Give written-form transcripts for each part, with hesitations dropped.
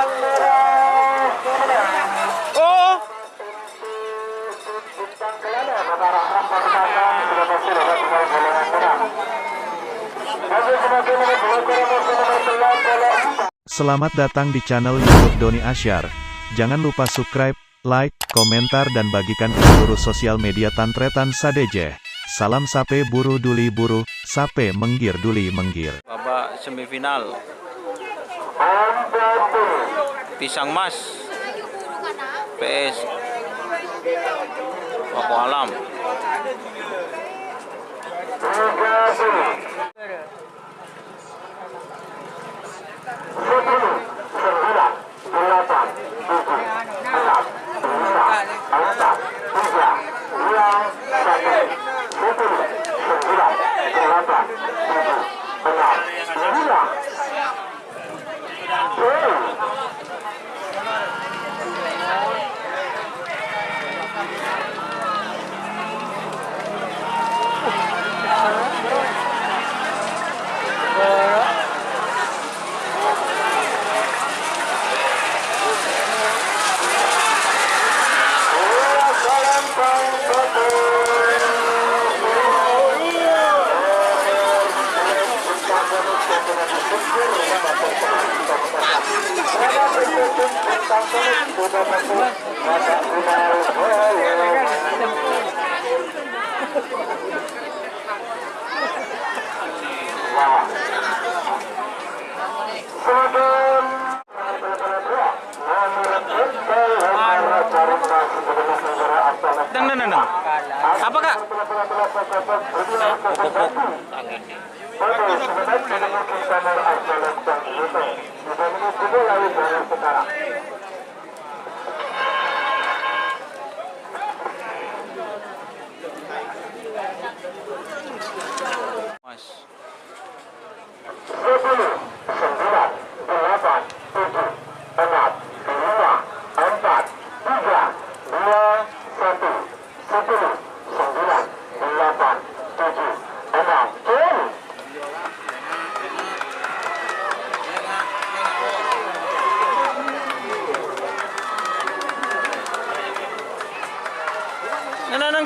Oh, Selamat datang di channel YouTube Doni Asyar. Jangan lupa subscribe, like, komentar dan bagikan ke seluruh sosial media Tantretan Sadeje. Salam sape buru duli buru, sape menggir duli menggir. babak semifinal Pisang Mas PS Wako Alam. Deng. Apa kak? Mas.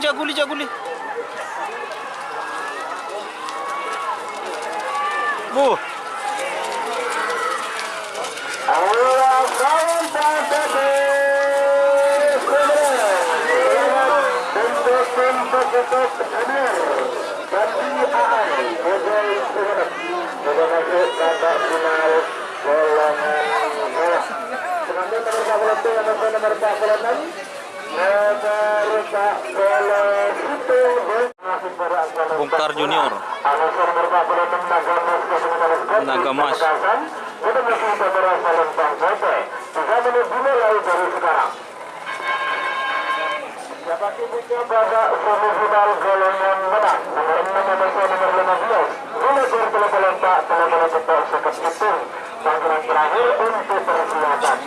9 jaguli. Bu. Bongkar Junior Naga Mas. Pada semifinal golongan menang nomor 6 nomor 15 Gulagur Pelopolontak telah tetap sekat hitung panggilan terakhir untuk persiapan.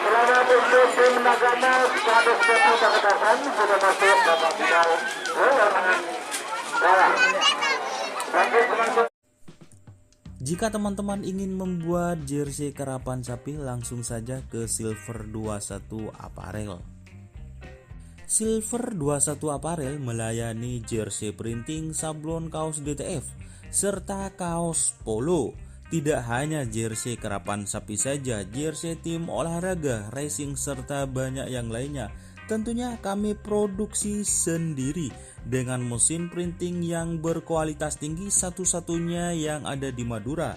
Selamat untuk tim Naga Mas, Kades Tepu Paketasan sudah masuk babak final. Jika teman-teman ingin membuat jersey karapan sapi, langsung saja ke Silver 21 Apparel. Silver 21 Apparel melayani jersey printing, sablon kaos DTF, serta kaos polo. Tidak hanya jersey karapan sapi saja, jersey tim olahraga, racing, serta banyak yang lainnya. Tentunya kami produksi sendiri dengan mesin printing yang berkualitas tinggi, satu-satunya yang ada di Madura.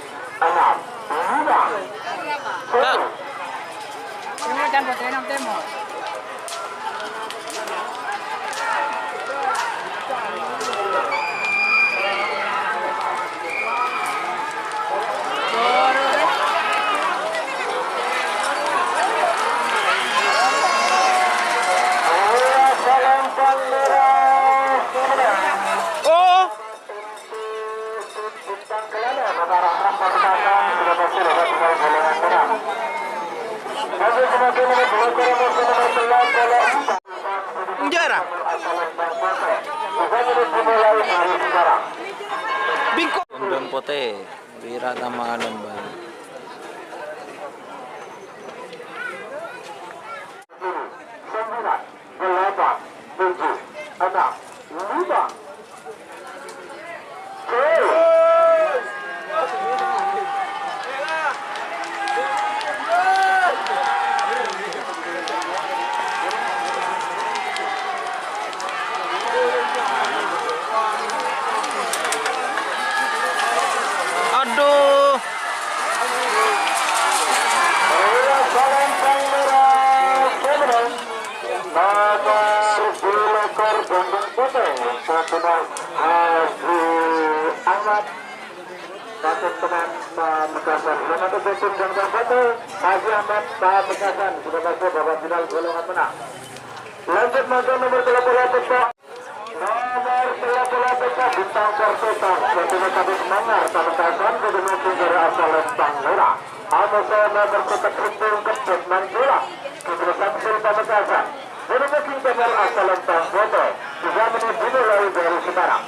Kak, Semua jangan buat enam temo. oh, penjara. Bingko. Undang pote, Wira Tama Lembang. Lanjut maju nomor 38 nomor 38 bintang Perseta Satunya Kabit Mangar Pamekasan Gubernur Sumber Asal Lembang Merah Amasa nomor kotak Krimpung Keput Mandura Keput Samsul Pamekasan Gubernur Sumber Asal Lembang Foto juga dimulai dari sekarang.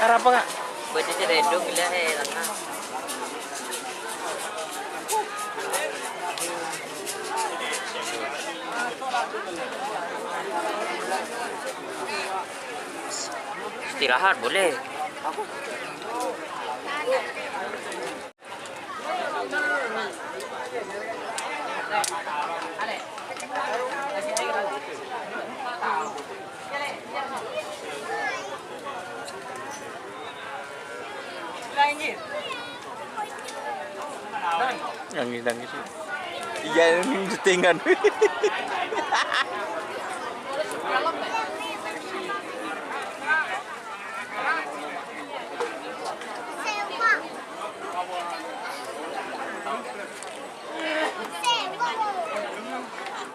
Arah apa kak? Baca cededong gila lana. Istirahat boleh. Nangis sih. Iya, ini settingan.